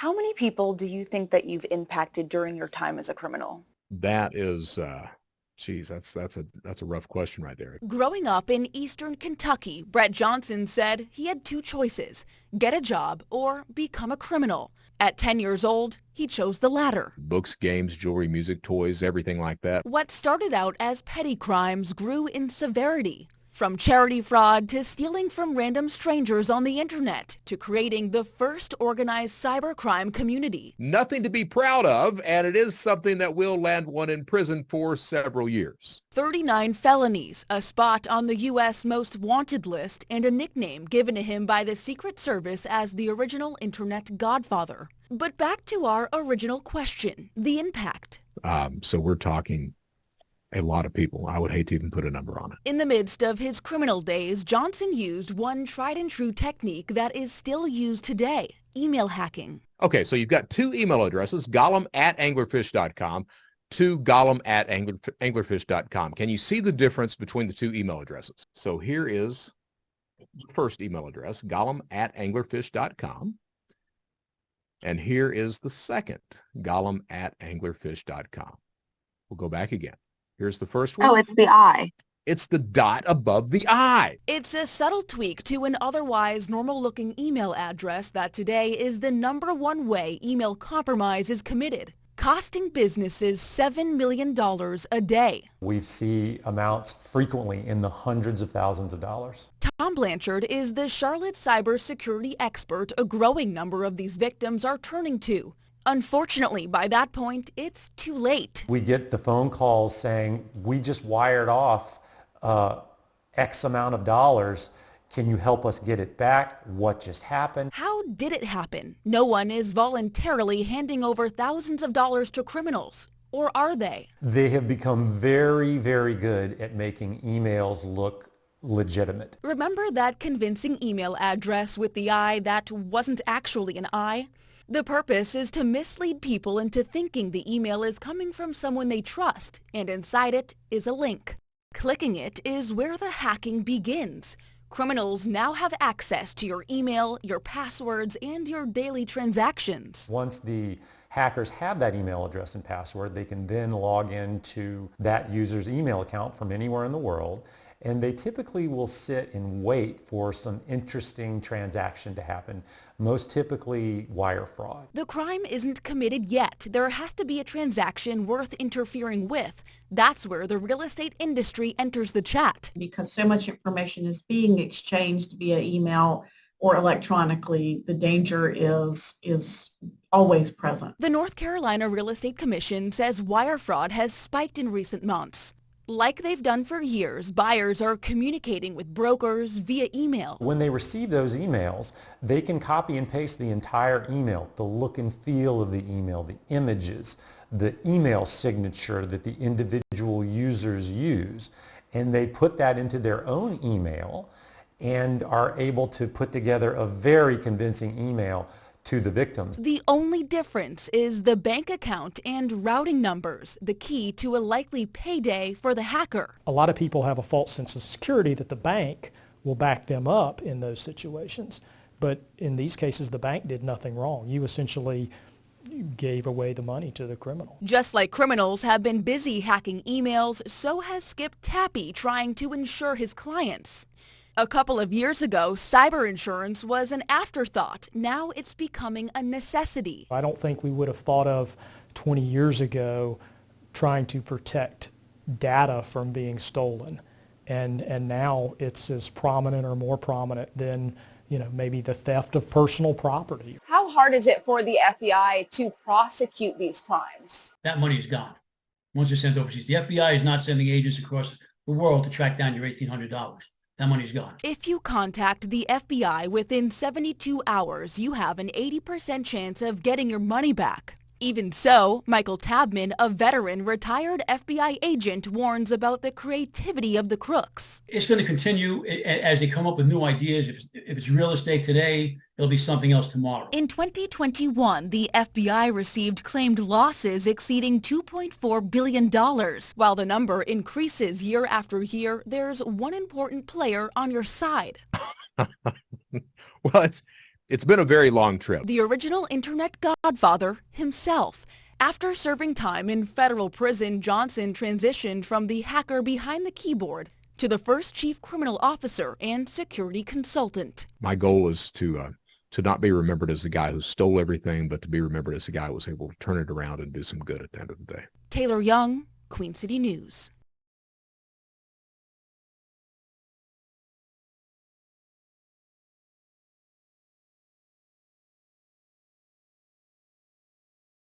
How many people do you think that you've impacted during your time as a criminal? That is, geez, that's a rough question right there. Growing up in eastern Kentucky, Brett Johnson said he had two choices: get a job or become a criminal. At 10 years old, he chose the latter. Books, games, jewelry, music, toys, everything like that. What started out as petty crimes grew in severity. From charity fraud to stealing from random strangers on the internet to creating the first organized cybercrime community. Nothing to be proud of, and it is something that will land one in prison for several years. 39 felonies, a spot on the U.S. most wanted list, and a nickname given to him by the Secret Service as the original internet godfather. But back to our original question, the impact. So we're talking a lot of people. I would hate to even put a number on it. In the midst of his criminal days, Johnson used one tried and true technique that is still used today: email hacking. Okay, so you've got two email addresses, gollum@anglerfish.com, to gollum@anglerfish.com. Can you see the difference between the two email addresses? So here is the first email address, gollum@anglerfish.com. And here is the second, gollum@anglerfish.com. We'll go back again. Here's the first one. Oh, it's the I. It's the dot above the I. It's a subtle tweak to an otherwise normal-looking email address that today is the #1 way email compromise is committed, costing businesses $7 million a day. We see amounts frequently in the hundreds of thousands of dollars. Tom Blanchard is the Charlotte cybersecurity expert a growing number of these victims are turning to. Unfortunately, by that point, it's too late. We get the phone calls saying, we just wired off X amount of dollars. Can you help us get it back? What just happened? How did it happen? No one is voluntarily handing over thousands of dollars to criminals. Or are they? They have become very, very good at making emails look legitimate. Remember that convincing email address with the I that wasn't actually an I? The purpose is to mislead people into thinking the email is coming from someone they trust, and inside it is a link. Clicking it is where the hacking begins. Criminals now have access to your email, your passwords, and your daily transactions. Once the hackers have that email address and password, they can then log into that user's email account from anywhere in the world, and they typically will sit and wait for some interesting transaction to happen, most typically wire fraud. The crime isn't committed yet. There has to be a transaction worth interfering with. That's where the real estate industry enters the chat. Because so much information is being exchanged via email or electronically, the danger is always present. The North Carolina Real Estate Commission says wire fraud has spiked in recent months. Like they've done for years, buyers are communicating with brokers via email. When they receive those emails, they can copy and paste the entire email, the look and feel of the email, the images, the email signature that the individual users use, and they put that into their own email and are able to put together a very convincing email to the victims. The only difference is the bank account and routing numbers, the key to a likely payday for the hacker. A lot of people have a false sense of security that the bank will back them up in those situations. But in these cases, the bank did nothing wrong. You essentially gave away the money to the criminal. Just like criminals have been busy hacking emails, so has Skip Tappy trying to insure his clients. A couple of years ago, cyber insurance was an afterthought. Now it's becoming a necessity. I don't think we would have thought of 20 years ago trying to protect data from being stolen. And now it's as prominent or more prominent than, maybe the theft of personal property. How hard is it for the FBI to prosecute these crimes? That money is gone once it's sent overseas. The FBI is not sending agents across the world to track down your $1,800. That money's gone. If you contact the FBI within 72 hours, you have an 80% chance of getting your money back. Even so, Michael Tabman, a veteran retired FBI agent, warns about the creativity of the crooks. It's going to continue as they come up with new ideas. If it's real estate today, it'll be something else tomorrow. In 2021, the FBI received claimed losses exceeding $2.4 billion. While the number increases year after year, there's one important player on your side. Well, It's been a very long trip. The original internet godfather himself. After serving time in federal prison, Johnson transitioned from the hacker behind the keyboard to the first chief criminal officer and security consultant. My goal is to not be remembered as the guy who stole everything, but to be remembered as the guy who was able to turn it around and do some good at the end of the day. Taylor Young, Queen City News.